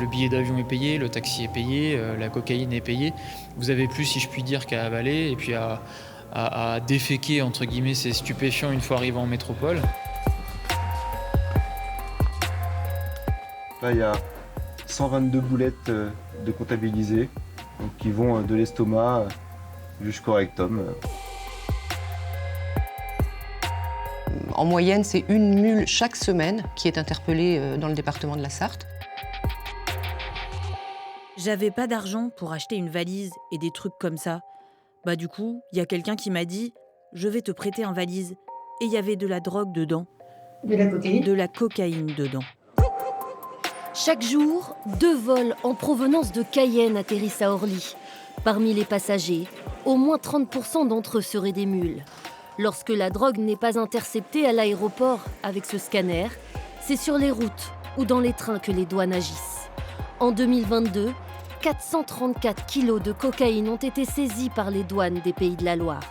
billet d'avion est payé, le taxi est payé, la cocaïne est payée. Vous avez plus, si je puis dire, qu'à avaler et puis à déféquer entre guillemets ces stupéfiants une fois arrivé en métropole. Là, il y a 122 boulettes de comptabilisées, donc qui vont de l'estomac jusqu'au rectum. En moyenne, c'est une mule chaque semaine qui est interpellée dans le département de la Sarthe. J'avais pas d'argent pour acheter une valise et des trucs comme ça. Bah du coup, il y a quelqu'un qui m'a dit « Je vais te prêter un valise ». Et il y avait de la drogue dedans. De la cocaïne. De la cocaïne dedans. Chaque jour, 2 vols en provenance de Cayenne atterrissent à Orly. Parmi les passagers, au moins 30% d'entre eux seraient des mules. Lorsque la drogue n'est pas interceptée à l'aéroport avec ce scanner, c'est sur les routes ou dans les trains que les douanes agissent. En 2022, 434 kilos de cocaïne ont été saisis par les douanes des Pays de la Loire.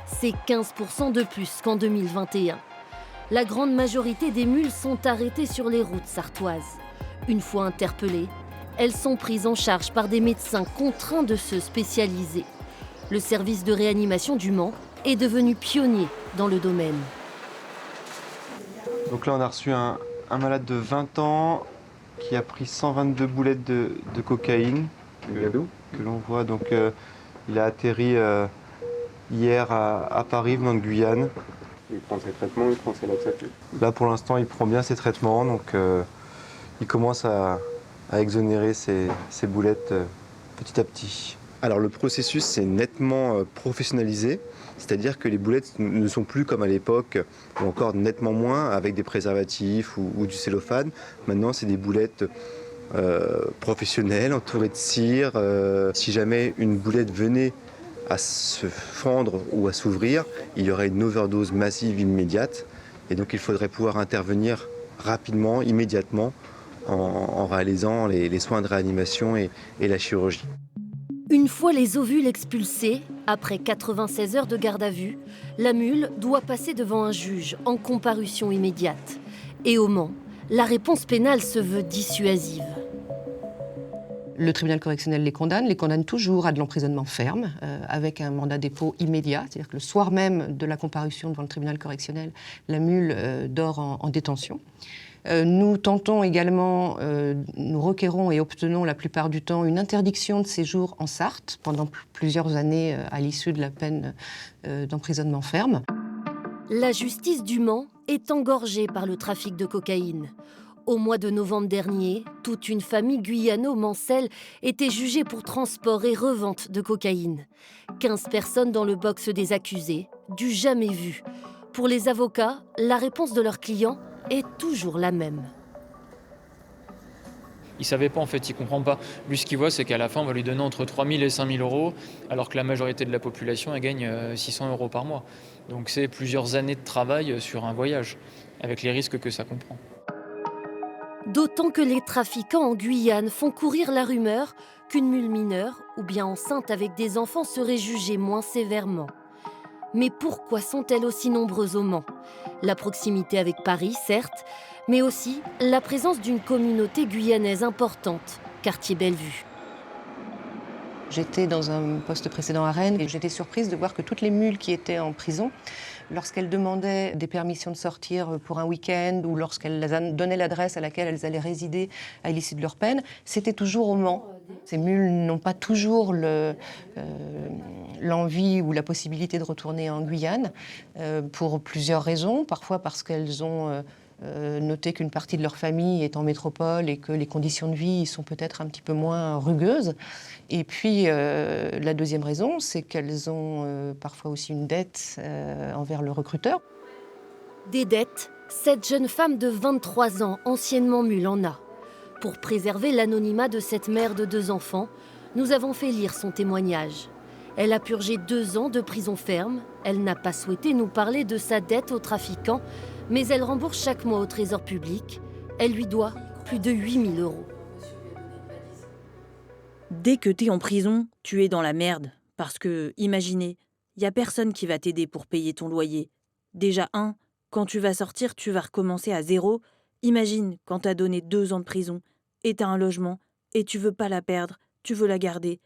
C'est 15% de plus qu'en 2021. La grande majorité des mules sont arrêtées sur les routes sartoises. Une fois interpellées, elles sont prises en charge par des médecins contraints de se spécialiser. Le service de réanimation du Mans est devenu pionnier dans le domaine. Donc là, on a reçu un malade de 20 ans qui a pris 122 boulettes de cocaïne que l'on voit. Donc, il a atterri hier à Paris, venant de Guyane. Il prend ses traitements, il prend ses laxatifs. Là, pour l'instant, il prend bien ses traitements, donc il commence à exonérer ses boulettes petit à petit. Alors le processus c'est nettement professionnalisé, c'est-à-dire que les boulettes ne sont plus comme à l'époque, ou encore nettement moins avec des préservatifs ou du cellophane. Maintenant c'est des boulettes professionnelles, entourées de cire. Si jamais une boulette venait à se fendre ou à s'ouvrir, il y aurait une overdose massive immédiate. Et donc il faudrait pouvoir intervenir rapidement, immédiatement, en réalisant les soins de réanimation et la chirurgie. Une fois les ovules expulsés, après 96 heures de garde à vue, la mule doit passer devant un juge en comparution immédiate. Et au Mans, la réponse pénale se veut dissuasive. Le tribunal correctionnel les condamne toujours à de l'emprisonnement ferme, avec un mandat dépôt immédiat. C'est-à-dire que le soir même de la comparution devant le tribunal correctionnel, la mule dort en détention. Nous tentons également, nous requérons et obtenons la plupart du temps une interdiction de séjour en Sarthe pendant plusieurs années à l'issue de la peine d'emprisonnement ferme. La justice du Mans est engorgée par le trafic de cocaïne. Au mois de novembre dernier, toute une famille guyano-mancelle était jugée pour transport et revente de cocaïne. 15 personnes dans le box des accusés, du jamais vu. Pour les avocats, la réponse de leurs clients est toujours la même. Il savait pas en fait, il comprend pas. Lui ce qu'il voit c'est qu'à la fin on va lui donner entre 3 000 et 5 000 euros alors que la majorité de la population elle gagne 600 euros par mois. Donc c'est plusieurs années de travail sur un voyage avec les risques que ça comprend. D'autant que les trafiquants en Guyane font courir la rumeur qu'une mule mineure ou bien enceinte avec des enfants serait jugée moins sévèrement. Mais pourquoi sont-elles aussi nombreuses au Mans ? La proximité avec Paris, certes, mais aussi la présence d'une communauté guyanaise importante, quartier Bellevue. J'étais dans un poste précédent à Rennes et j'étais surprise de voir que toutes les mules qui étaient en prison, lorsqu'elles demandaient des permissions de sortir pour un week-end ou lorsqu'elles donnaient l'adresse à laquelle elles allaient résider à l'issue de leur peine, c'était toujours au Mans. Ces mules n'ont pas toujours l'envie ou la possibilité de retourner en Guyane pour plusieurs raisons. Parfois parce qu'elles ont noté qu'une partie de leur famille est en métropole et que les conditions de vie sont peut-être un petit peu moins rugueuses. Et puis la deuxième raison, c'est qu'elles ont parfois aussi une dette envers le recruteur. Des dettes, cette jeune femme de 23 ans, anciennement mule, en a. Pour préserver l'anonymat de cette mère de 2 enfants, nous avons fait lire son témoignage. Elle a purgé 2 ans de prison ferme. Elle n'a pas souhaité nous parler de sa dette aux trafiquants, mais elle rembourse chaque mois au trésor public. Elle lui doit plus de 8 000 euros. Dès que t'es en prison, tu es dans la merde. Parce que, imaginez, il n'y a personne qui va t'aider pour payer ton loyer. Déjà, quand tu vas sortir, tu vas recommencer à 0. Imagine quand t'as donné 2 ans de prison, et t'as un logement, et tu veux pas la perdre, tu veux la garder.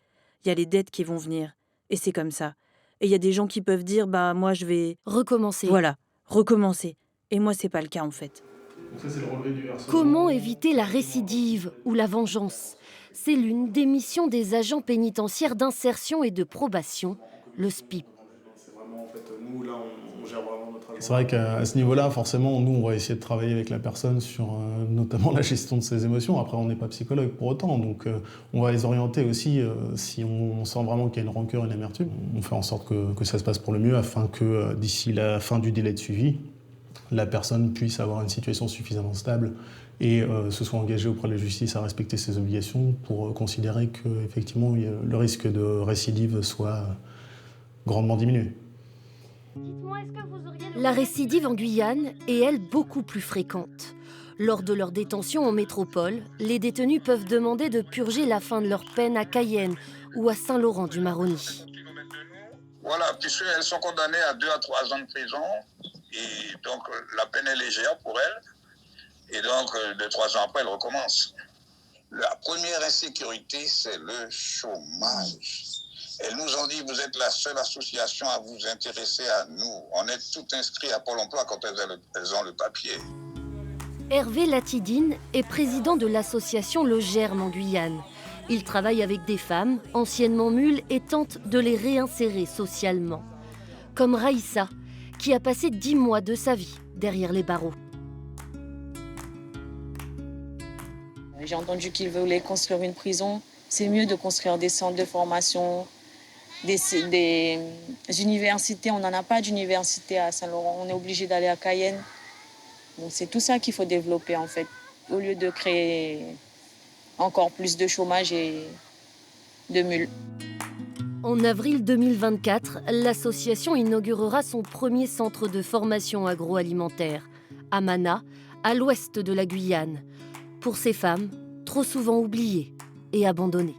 Il y a les dettes qui vont venir, et c'est comme ça. Et il y a des gens qui peuvent dire, bah moi je vais... Recommencer. Voilà, recommencer. Et moi c'est pas le cas en fait. Donc ça, c'est le relevé du harcèlement. Comment éviter la récidive ou la vengeance? C'est l'une des missions des agents pénitentiaires d'insertion et de probation, le SPIP. C'est vraiment, en fait, nous, là, on gère vraiment notre agent. C'est vrai qu'à ce niveau-là, forcément, nous, on va essayer de travailler avec la personne sur notamment la gestion de ses émotions. Après, on n'est pas psychologue pour autant, donc on va les orienter aussi si on sent vraiment qu'il y a une rancœur, une amertume. On fait en sorte que ça se passe pour le mieux afin que d'ici la fin du délai de suivi, la personne puisse avoir une situation suffisamment stable et se soit engagée auprès de la justice à respecter ses obligations pour considérer qu'effectivement le risque de récidive soit grandement diminué. La récidive en Guyane est, elle, beaucoup plus fréquente. Lors de leur détention en métropole, les détenus peuvent demander de purger la fin de leur peine à Cayenne ou à Saint-Laurent-du-Maroni. Voilà, puisqu'elles sont condamnées à 2 à 3 ans de prison, et donc la peine est légère pour elles, et donc 2-3 ans après, elles recommencent. La première insécurité, c'est le chômage. Elles nous ont dit, vous êtes la seule association à vous intéresser à nous. On est tout inscrits à Pôle emploi quand elles ont le papier. Hervé Latidine est président de l'association Le Germe en Guyane. Il travaille avec des femmes, anciennement mules, et tente de les réinsérer socialement. Comme Raïssa, qui a passé 10 mois de sa vie derrière les barreaux. J'ai entendu qu'ils voulaient construire une prison. C'est mieux de construire des centres de formation, des universités. On n'en a pas d'université à Saint-Laurent. On est obligé d'aller à Cayenne. Donc c'est tout ça qu'il faut développer en fait, au lieu de créer encore plus de chômage et de mules. En avril 2024, l'association inaugurera son premier centre de formation agroalimentaire, à Mana, à l'ouest de la Guyane, pour ces femmes trop souvent oubliées et abandonnées.